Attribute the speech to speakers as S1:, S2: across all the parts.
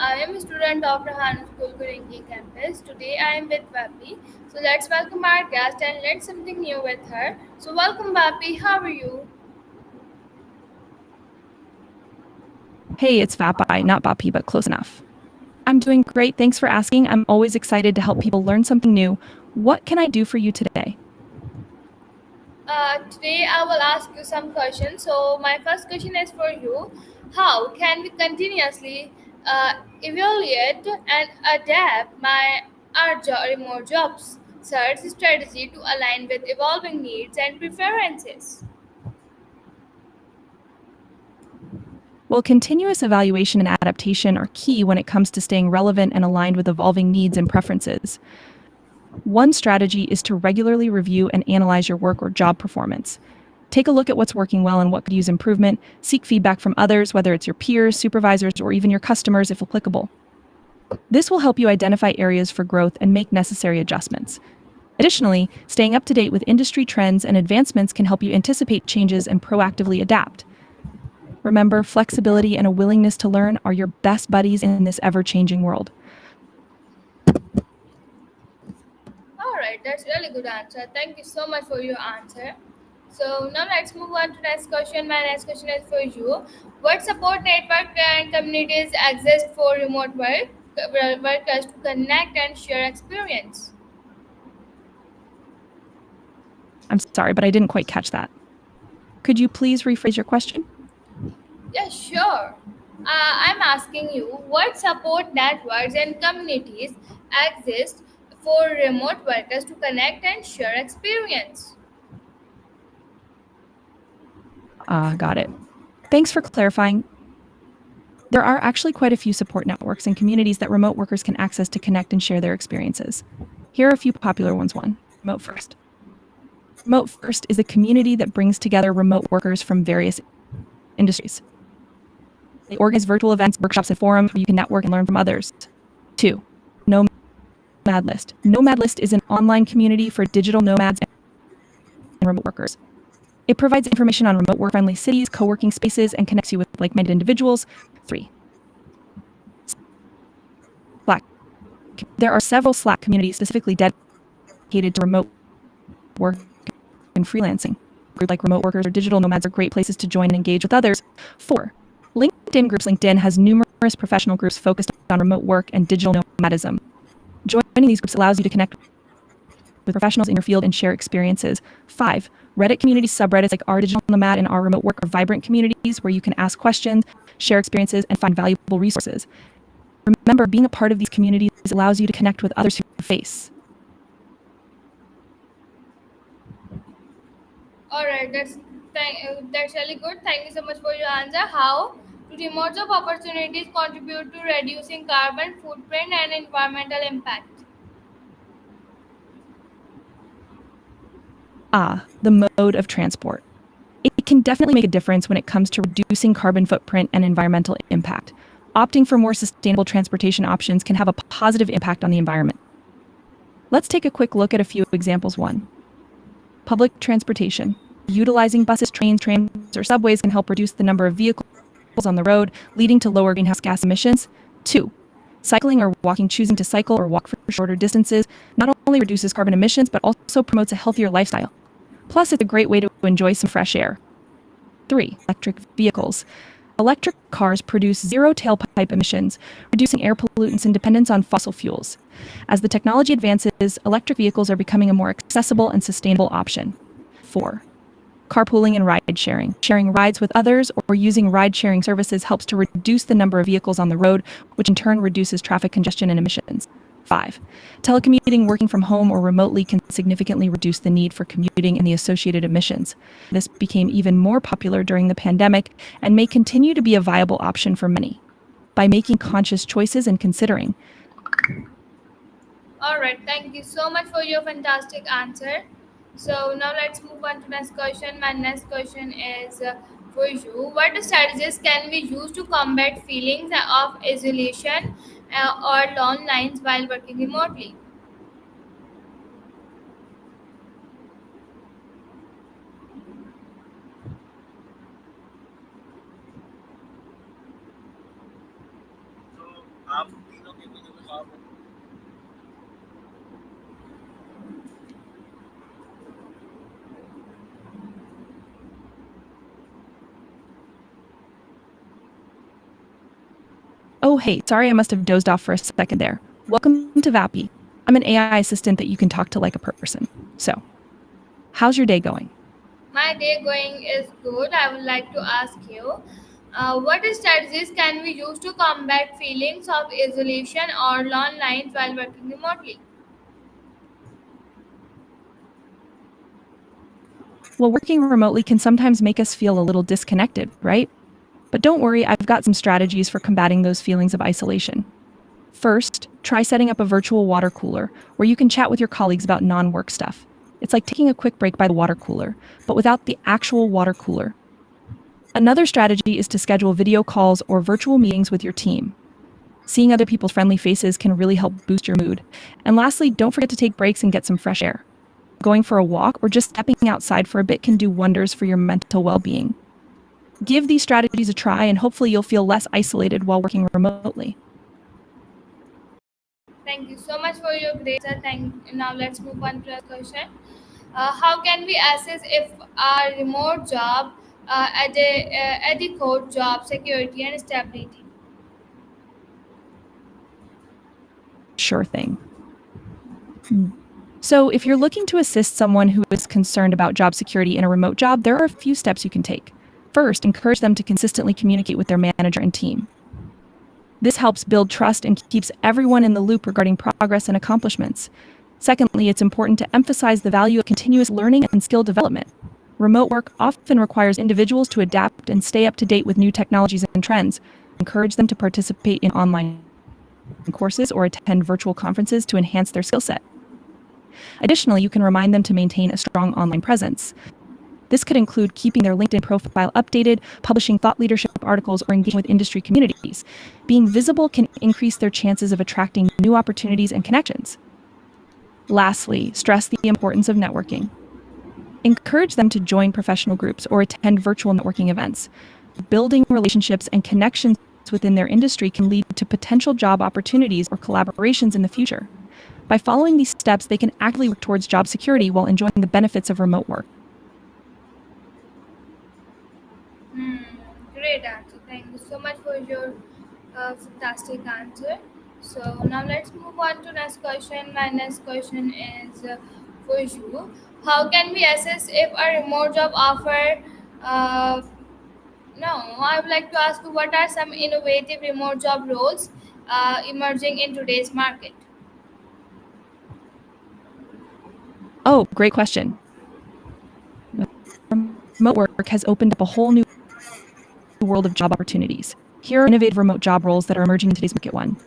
S1: I am a student of Rehan School, Korangi Campus. Today I am with Vapi. So let's welcome our guest and learn something new with her. So welcome Vapi, how are you?
S2: Hey, it's Vapi, not Vapi, but close enough. I'm doing great. Thanks for asking. I'm always excited to help people learn something new. What can I do for you today?
S1: Today I will ask you some questions. So my first question is for you. How can we continuously evaluate and adapt our remote jobs search strategy to align with evolving needs and preferences?
S2: Well, continuous evaluation and adaptation are key when it comes to staying relevant and aligned with evolving needs and preferences. One strategy is to regularly review and analyze your work or job performance. Take a look at what's working well and what could use improvement. Seek feedback from others, whether it's your peers, supervisors, or even your customers if applicable. This will help you identify areas for growth and make necessary adjustments. Additionally, staying up to date with industry trends and advancements can help you anticipate changes and proactively adapt. Remember, flexibility and a willingness to learn are your best buddies in this ever-changing world.
S1: All right, that's really good answer. Thank you so much for your answer. So now let's move on to next question. My next question is for you. What support network and communities exist for remote workers to connect and share experience?
S2: I'm sorry, but I didn't quite catch that. Could you please rephrase your question?
S1: Yeah, sure. I'm asking you what support networks and communities exist for remote workers to connect and share experience.
S2: Got it. Thanks for clarifying. There are actually quite a few support networks and communities that remote workers can access to connect and share their experiences. Here are a few popular ones. One, Remote First. Remote First is a community that brings together remote workers from various industries. They organize virtual events, workshops, and forums where you can network and learn from others. Two, Nomad List. Nomad List is an online community for digital nomads and remote workers. It provides information on remote work-friendly cities, co-working spaces, and connects you with like-minded individuals. Three, Slack. There are several Slack communities specifically dedicated to remote work and freelancing. Groups like remote workers or digital nomads are great places to join and engage with others. Four, LinkedIn groups. LinkedIn has numerous professional groups focused on remote work and digital nomadism. Joining these groups allows you to connect with professionals in your field and share experiences. Five, Reddit communities. Subreddits like Our Digital Nomad and Our Remote Work are vibrant communities where you can ask questions, share experiences, and find valuable resources. Remember, being a part of these communities allows you to connect with others face.
S1: All right, that's really good. Thank you so much for your answer. How do remote job opportunities contribute to reducing carbon footprint and environmental impact?
S2: The mode of transport. It can definitely make a difference when it comes to reducing carbon footprint and environmental impact. Opting for more sustainable transportation options can have a positive impact on the environment. Let's take a quick look at a few examples. One, public transportation. Utilizing buses, trains, trams, or subways can help reduce the number of vehicles on the road, leading to lower greenhouse gas emissions. Two, cycling or walking. Choosing to cycle or walk for shorter distances not only reduces carbon emissions, but also promotes a healthier lifestyle. Plus, it's a great way to enjoy some fresh air. Three, electric vehicles. Electric cars produce zero tailpipe emissions, reducing air pollutants and dependence on fossil fuels. As the technology advances, electric vehicles are becoming a more accessible and sustainable option. Four, carpooling and ride sharing. Sharing rides with others or using ride sharing services helps to reduce the number of vehicles on the road, which in turn reduces traffic congestion and emissions. Five, telecommuting. Working from home or remotely can significantly reduce the need for commuting and the associated emissions. This became even more popular during the pandemic and may continue to be a viable option for many. By making conscious choices and considering.
S1: All right, thank you so much for your fantastic answer. So now let's move on to next question. My next question is for you. What strategies can we use to combat feelings of isolation or loneliness while working remotely?
S2: Oh, hey, sorry I must have dozed off for a second there. Welcome to Vapi. I'm an AI assistant that you can talk to like a person. So, how's your day going?
S1: My day going is good. I would like to ask you, what strategies can we use to combat feelings of isolation or loneliness while working remotely?
S2: Well, working remotely can sometimes make us feel a little disconnected, right? But don't worry, I've got some strategies for combating those feelings of isolation. First, try setting up a virtual water cooler where you can chat with your colleagues about non work stuff. It's like taking a quick break by the water cooler, but without the actual water cooler. Another strategy is to schedule video calls or virtual meetings with your team. Seeing other people's friendly faces can really help boost your mood. And lastly, don't forget to take breaks and get some fresh air. Going for a walk or just stepping outside for a bit can do wonders for your mental well being. Give these strategies a try, and hopefully, you'll feel less isolated while working remotely.
S1: Thank you so much for your great answer. Now let's move on to the question. How can we assess if our remote job adequate job security and stability?
S2: Sure thing. So, if you're looking to assist someone who is concerned about job security in a remote job, there are a few steps you can take. First, encourage them to consistently communicate with their manager and team. This helps build trust and keeps everyone in the loop regarding progress and accomplishments. Secondly, it's important to emphasize the value of continuous learning and skill development. Remote work often requires individuals to adapt and stay up to date with new technologies and trends. Encourage them to participate in online courses or attend virtual conferences to enhance their skill set. Additionally, you can remind them to maintain a strong online presence. This could include keeping their LinkedIn profile updated, publishing thought leadership articles, or engaging with industry communities. Being visible can increase their chances of attracting new opportunities and connections. Lastly, stress the importance of networking. Encourage them to join professional groups or attend virtual networking events. Building relationships and connections within their industry can lead to potential job opportunities or collaborations in the future. By following these steps, they can actively work towards job security while enjoying the benefits of remote work.
S1: Hmm, great answer. Thank you so much for your fantastic answer. So now let's move on to next question. My next question is for you. How can we assess if a remote job offer? Uh, no, I would like to ask you what are some innovative remote job roles emerging in today's market?
S2: Oh, great question. Remote work has opened up a whole new world of job opportunities. Here are innovative remote job roles that are emerging in today's market. One,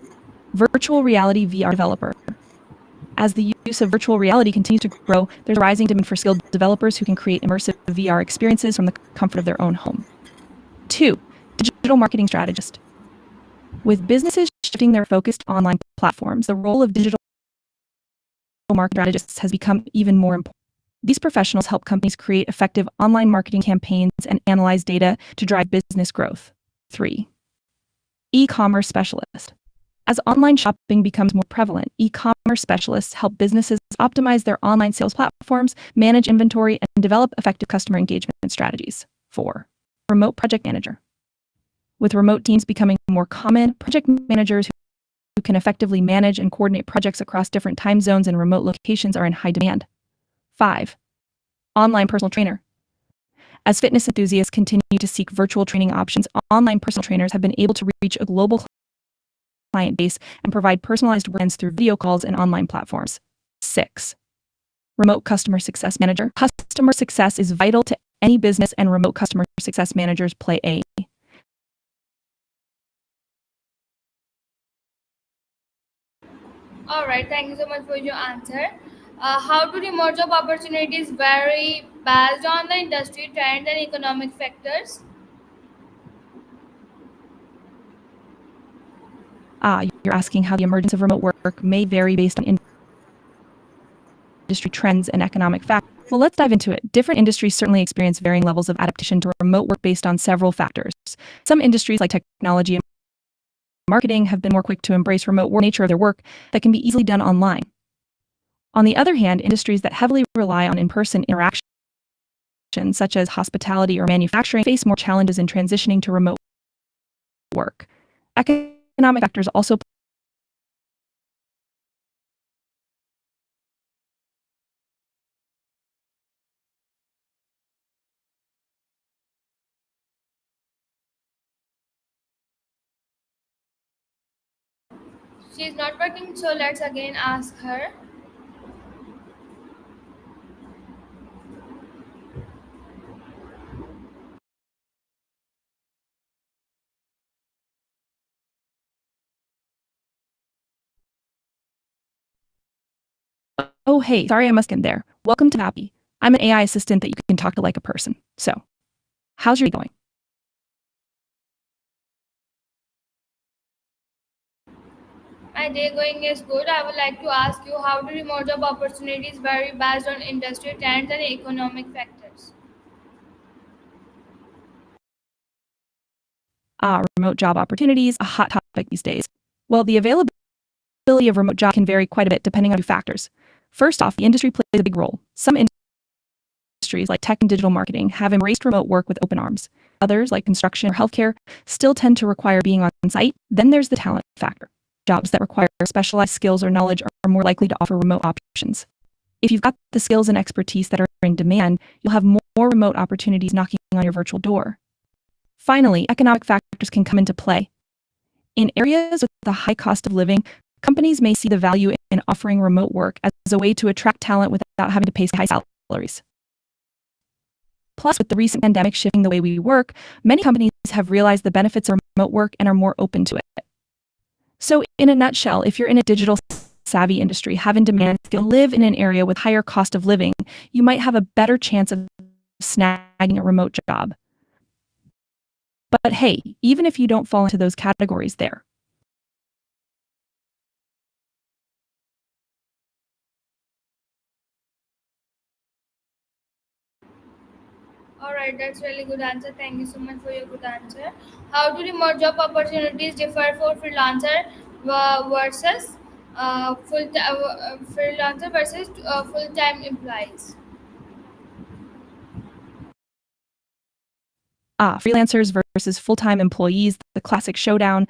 S2: virtual reality VR developer. As the use of virtual reality continues to grow, there's a rising demand for skilled developers who can create immersive VR experiences from the comfort of their own home. Two, digital marketing strategist. With businesses shifting their focus to online platforms, the role of digital marketing strategists has become even more important. These professionals help companies create effective online marketing campaigns and analyze data to drive business growth. Three, e-commerce specialist. As online shopping becomes more prevalent, e-commerce specialists help businesses optimize their online sales platforms, manage inventory, and develop effective customer engagement strategies. Four, remote project manager. With remote teams becoming more common, project managers who can effectively manage and coordinate projects across different time zones and remote locations are in high demand. Five, online personal trainer. As fitness enthusiasts continue to seek virtual training options, online personal trainers have been able to reach a global client base and provide personalized plans through video calls and online platforms. Six, remote customer success manager. Customer success is vital to any business, and remote customer success managers play a
S1: All right, thank you so much for your answer. How do remote job opportunities vary based on the industry trends and economic factors?
S2: You're asking how the emergence of remote work may vary based on industry trends and economic factors. Well, let's dive into it. Different industries certainly experience varying levels of adaptation to remote work based on several factors. Some industries like technology and marketing have been more quick to embrace remote work nature of their work that can be easily done online. On the other hand, industries that heavily rely on in-person interaction, such as hospitality or manufacturing, face more challenges in transitioning to remote work. Economic factors also.
S1: She's not working, so let's again ask her.
S2: Oh, hey, sorry I must end there. Welcome to Vapi. I'm an AI assistant that you can talk to like a person. So, how's your day going?
S1: My day going is good. I would like to ask you, how do remote job opportunities vary based on industry trends and economic factors?
S2: Remote job opportunities, a hot topic these days. Well, the availability of remote jobs can vary quite a bit depending on two factors. First off, the industry plays a big role. Some industries, like tech and digital marketing, have embraced remote work with open arms. Others, like construction or healthcare, still tend to require being on site. Then there's the talent factor. Jobs that require specialized skills or knowledge are more likely to offer remote options. If you've got the skills and expertise that are in demand, you'll have more remote opportunities knocking on your virtual door. Finally, economic factors can come into play. In areas with a high cost of living, companies may see the value in offering remote work as a way to attract talent without having to pay high salaries. Plus, with the recent pandemic shifting the way we work, many companies have realized the benefits of remote work and are more open to it. So, in a nutshell, if you're in a digital savvy industry, have in demand skill, live in an area with higher cost of living, you might have a better chance of snagging a remote job. But hey, even if you don't fall into those categories there.
S1: Alright, that's really good answer. Thank you so much for your good answer. How do remote job opportunities differ for freelancer versus freelancer versus full-time employees?
S2: Freelancers versus full-time employees, the classic showdown.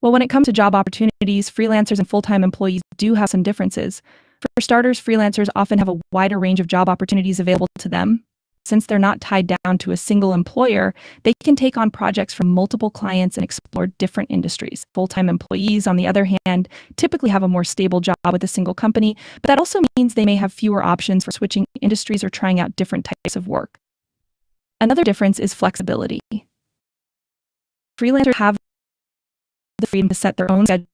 S2: Well, when it comes to job opportunities, freelancers and full-time employees do have some differences. For starters, freelancers often have a wider range of job opportunities available to them. Since they're not tied down to a single employer, they can take on projects from multiple clients and explore different industries. Full-time employees, on the other hand, typically have a more stable job with a single company, but that also means they may have fewer options for switching industries or trying out different types of work. Another difference is flexibility. Freelancers have the freedom to set their own schedule,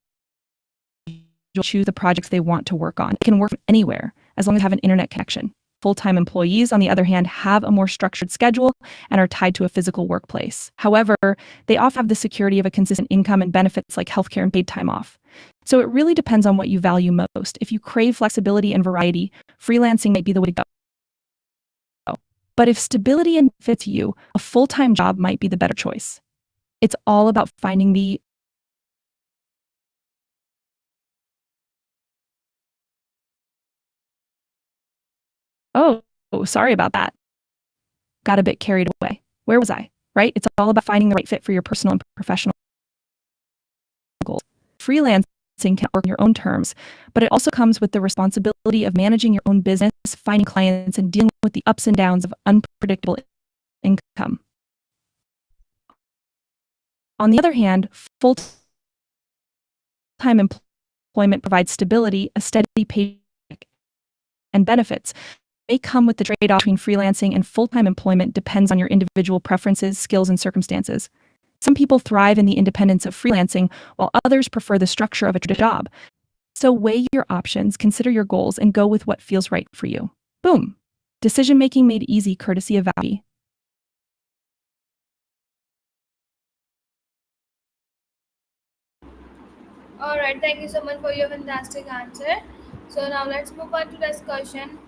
S2: choose the projects they want to work on. They can work from anywhere as long as they have an internet connection. Full-time employees, on the other hand, have a more structured schedule and are tied to a physical workplace. However, they often have the security of a consistent income and benefits like healthcare and paid time off. So it really depends on what you value most. If you crave flexibility and variety, freelancing might be the way to go. But if stability and fits you, a full-time job might be the better choice. It's all about finding the oh, sorry about that. Got a bit carried away. Where was I? Right? It's all about finding the right fit for your personal and professional goals. Freelancing can work on your own terms, but it also comes with the responsibility of managing your own business, finding clients, and dealing with the ups and downs of unpredictable income. On the other hand, full-time employment provides stability, a steady paycheck, and benefits. May come with the trade-off between freelancing and full-time employment depends on your individual preferences, skills, and circumstances. Some people thrive in the independence of freelancing, while others prefer the structure of a traditional job. So weigh your options, consider your goals, and go with what feels right for you. Boom. Decision-making made easy courtesy of Vapi.
S1: Alright, thank you so much for your fantastic answer. So now let's move on to discussion.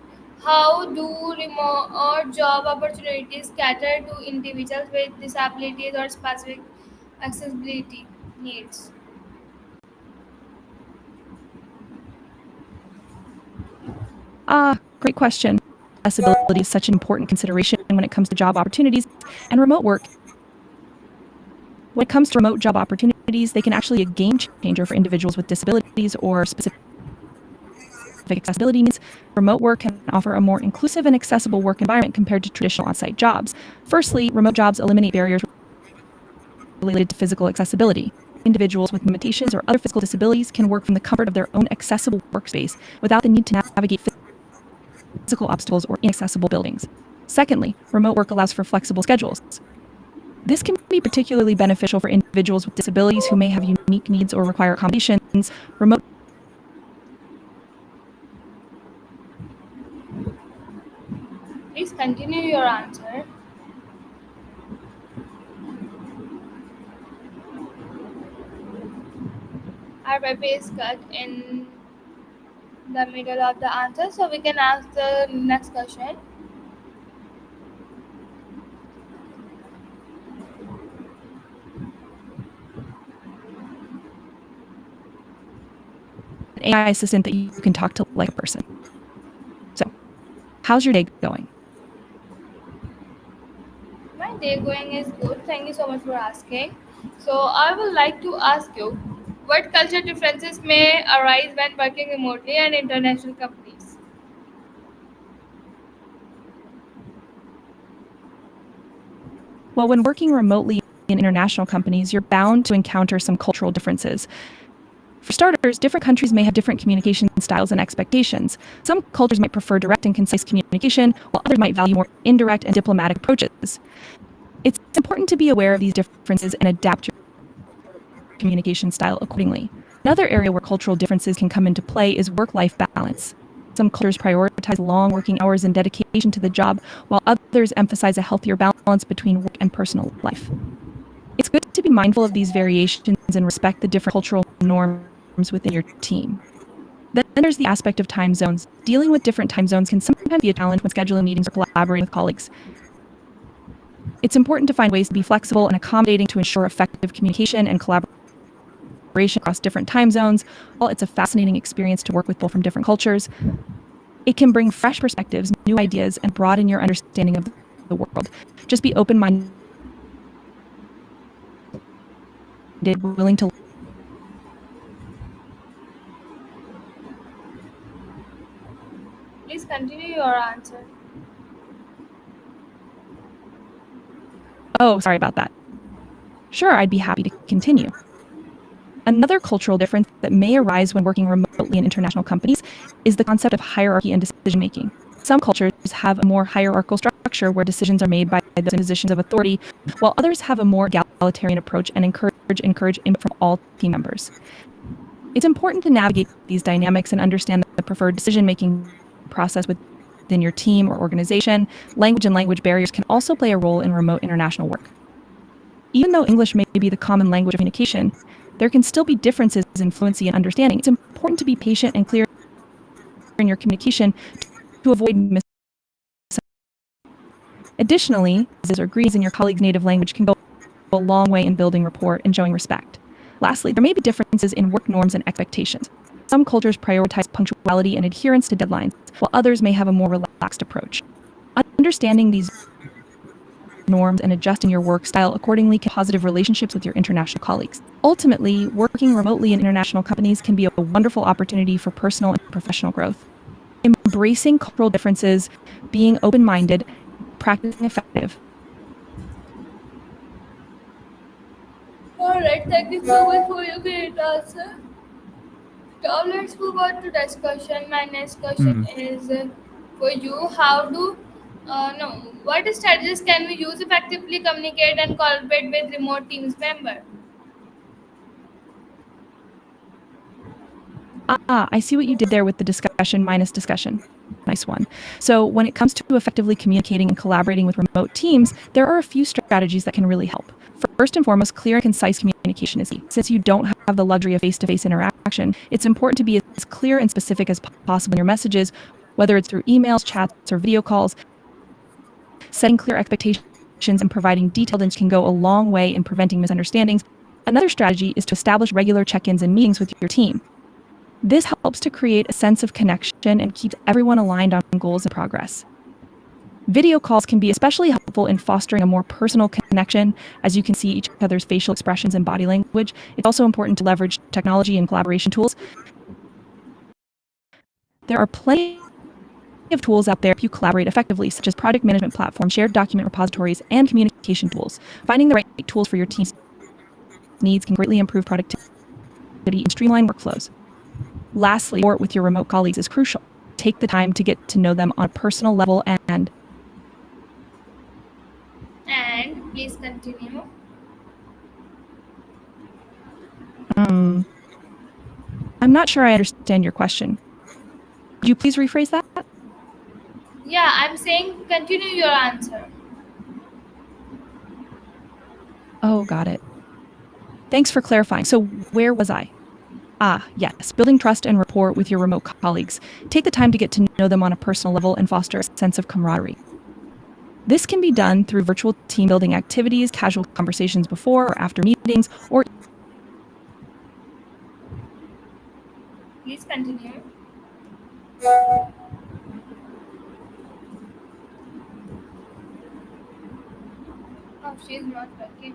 S1: How do remote job opportunities cater to individuals with disabilities or specific accessibility needs?
S2: Great question. Accessibility is such an important consideration when it comes to job opportunities and remote work. When it comes to remote job opportunities, they can actually be a game changer for individuals with disabilities or specific accessibility needs. Remote work can offer a more inclusive and accessible work environment compared to traditional on-site jobs. Firstly, remote jobs eliminate barriers related to physical accessibility. Individuals with limitations or other physical disabilities can work from the comfort of their own accessible workspace without the need to navigate physical obstacles or inaccessible buildings. Secondly, remote work allows for flexible schedules. This can be particularly beneficial for individuals with disabilities who may have unique needs or require accommodations. Remote
S1: Please continue your answer. Our Vapi is cut in the middle of the answer, so we can ask the next question.
S2: an AI assistant that you can talk to like a person. So, how's your day going?
S1: My day going is good. Thank you so much for asking. So, I would like to ask you what culture differences may arise when working remotely and international companies?
S2: Well, when working remotely in international companies, you're bound to encounter some cultural differences. For starters, different countries may have different communication styles and expectations. Some cultures might prefer direct and concise communication, while others might value more indirect and diplomatic approaches. It's important to be aware of these differences and adapt your communication style accordingly. Another area where cultural differences can come into play is work-life balance. Some cultures prioritize long working hours and dedication to the job, while others emphasize a healthier balance between work and personal life. It's good to be mindful of these variations and respect the different cultural norms within your team. Then there's the aspect of time zones. Dealing with different time zones can sometimes be a challenge when scheduling meetings or collaborating with colleagues. It's important to find ways to be flexible and accommodating to ensure effective communication and collaboration across different time zones. While it's a fascinating experience to work with people from different cultures, it can bring fresh perspectives, new ideas, and broaden your understanding of the world. Just be open-minded, willing to.
S1: Please continue your answer.
S2: Oh, sorry about that. Sure, I'd be happy to continue. Another cultural difference that may arise when working remotely in international companies is the concept of hierarchy and decision-making. Some cultures have a more hierarchical structure where decisions are made by those in positions of authority, while others have a more egalitarian approach and encourage input from all team members. It's important to navigate these dynamics and understand the preferred decision-making process within your team or organization. Language and language barriers can also play a role in remote international work. Even though English may be the common language of communication, there can still be differences in fluency and understanding. It's important to be patient and clear in your communication to avoid misunderstandings. Additionally, agrees in your colleague's native language can go a long way in building rapport and showing respect. Lastly, there may be differences in work norms and expectations. Some cultures prioritize punctuality and adherence to deadlines, while others may have a more relaxed approach. Understanding these norms and adjusting your work style accordingly can positive relationships with your international colleagues. Ultimately, working remotely in international companies can be a wonderful opportunity for personal and professional growth. Embracing cultural differences, being open-minded, practicing effective.
S1: Alright, thank you so much for your great answer. Now let's move on to next question. My next question is for you. No, what strategies can we use effectively communicate and collaborate with remote teams member?
S2: I see what you did there with the discussion minus discussion. Nice one. So when it comes to effectively communicating and collaborating with remote teams, there are a few strategies that can really help. First and foremost, clear and concise communication is key. Since you don't have the luxury of face-to-face interaction, it's important to be as clear and specific as possible in your messages, whether it's through emails, chats, or video calls. Setting clear expectations and providing detailed instructions can go a long way in preventing misunderstandings. Another strategy is to establish regular check-ins and meetings with your team. This helps to create a sense of connection and keeps everyone aligned on goals and progress. Video calls can be especially helpful in fostering a more personal connection, as you can see each other's facial expressions and body language. It's also important to leverage technology and collaboration tools. There are plenty of tools out there to help you collaborate effectively, such as project management platforms, shared document repositories, and communication tools. Finding the right tools for your team's needs can greatly improve productivity and streamline workflows. Lastly, support with your remote colleagues is crucial. Take the time to get to know them on a personal level
S1: And please continue.
S2: I'm not sure I understand your question. Could you please rephrase that?
S1: Yeah, I'm saying continue your answer.
S2: Oh, got it. Thanks for clarifying. So where was I? Yes, building trust and rapport with your remote colleagues. Take the time to get to know them on a personal level and foster a sense of camaraderie. This can be done through virtual team building activities, casual conversations before or after meetings, or
S1: Please continue. Oh, she's not working.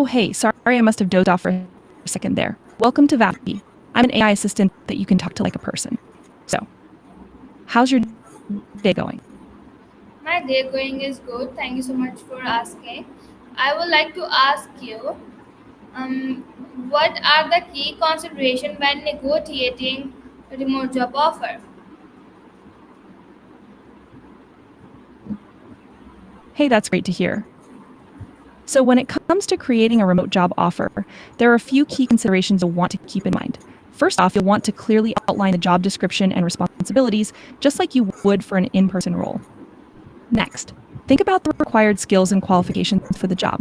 S2: oh, hey, sorry, I must have dozed off for a second there. Welcome to Vapi. I'm an AI assistant that you can talk to like a person. So, how's your day going?
S1: My day going is good. Thank you so much for asking. I would like to ask you, um, what are the key considerations when negotiating a remote job offer?
S2: Hey, that's great to hear. So, when it comes to creating a remote job offer, there are a few key considerations you'll want to keep in mind. First off, you'll want to clearly outline the job description and responsibilities, just like you would for an in person role. Next, think about the required skills and qualifications for the job.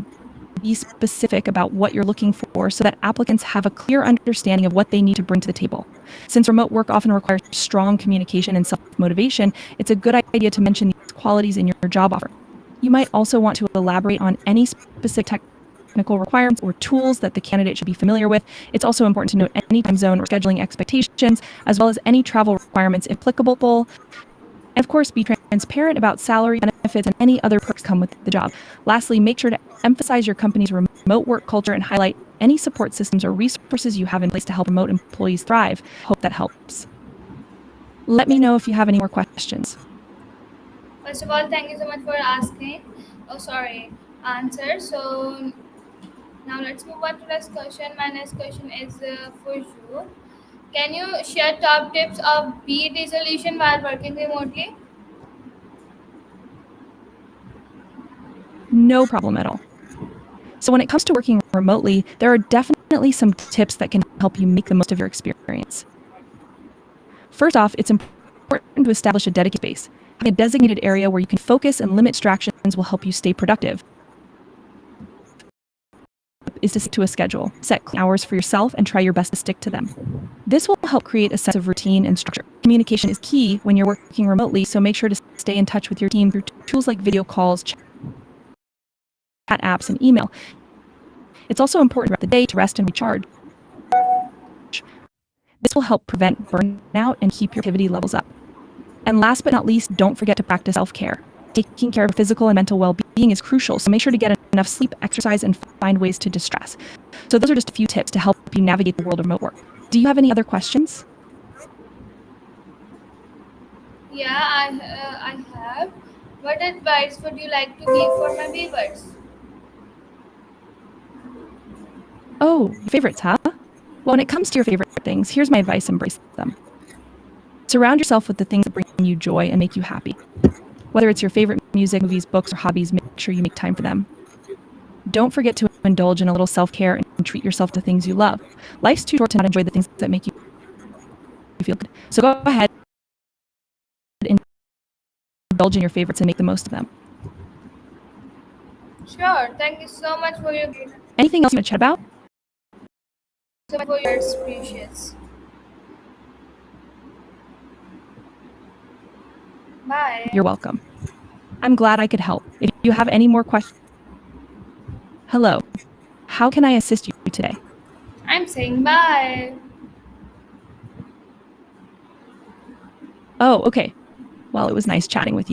S2: Be specific about what you're looking for so that applicants have a clear understanding of what they need to bring to the table. Since remote work often requires strong communication and self motivation, it's a good idea to mention these qualities in your job offer. You might also want to elaborate on any specific technical requirements or tools that the candidate should be familiar with. It's also important to note any time zone or scheduling expectations, as well as any travel requirements if applicable. And of course, be transparent about salary, benefits, and any other perks come with the job. Lastly, make sure to emphasize your company's remote work culture and highlight any support systems or resources you have in place to help remote employees thrive. Hope that helps. Let me know if you have any more questions.
S1: First of all, thank you so much for asking. Oh, sorry, answer. So now let's move on to the next question. My next question is for you. Can you share top tips of beat resolution while working remotely?
S2: No problem at all. So, when it comes to working remotely, there are definitely some tips that can help you make the most of your experience. First off, it's important to establish a dedicated space. Having a designated area where you can focus and limit distractions will help you stay productive. Is to stick to a schedule, set clear hours for yourself, and try your best to stick to them. This will help create a sense of routine and structure. Communication is key when you're working remotely, so make sure to stay in touch with your team through tools like video calls, chat apps, and email. It's also important throughout the day to rest and recharge. This will help prevent burnout and keep your activity levels up. And last but not least, don't forget to practice self-care. Taking care of physical and mental well-being is crucial, so make sure to get enough sleep, exercise, and find ways to distress. So those are just a few tips to help you navigate the world of remote work. Do you have any other questions?
S1: Yeah, I have. What advice would you like to give for my viewers?
S2: Oh, your favorites, huh? Well, when it comes to your favorite things, here's my advice: embrace them. Surround yourself with the things that bring you joy and make you happy. Whether it's your favorite music, movies, books, or hobbies, make sure you make time for them. Don't forget to indulge in a little self-care and treat yourself to things you love. Life's too short to not enjoy the things that make you feel good. So go ahead and indulge in your favorites and make the most of them.
S1: Sure. Thank you so much for your
S2: Anything else you want to chat about?
S1: precious. Bye.
S2: You're welcome. I'm glad I could help. If you have any more questions, hello. How can I assist you today?
S1: I'm saying bye.
S2: Oh, okay. Well, it was nice chatting with you.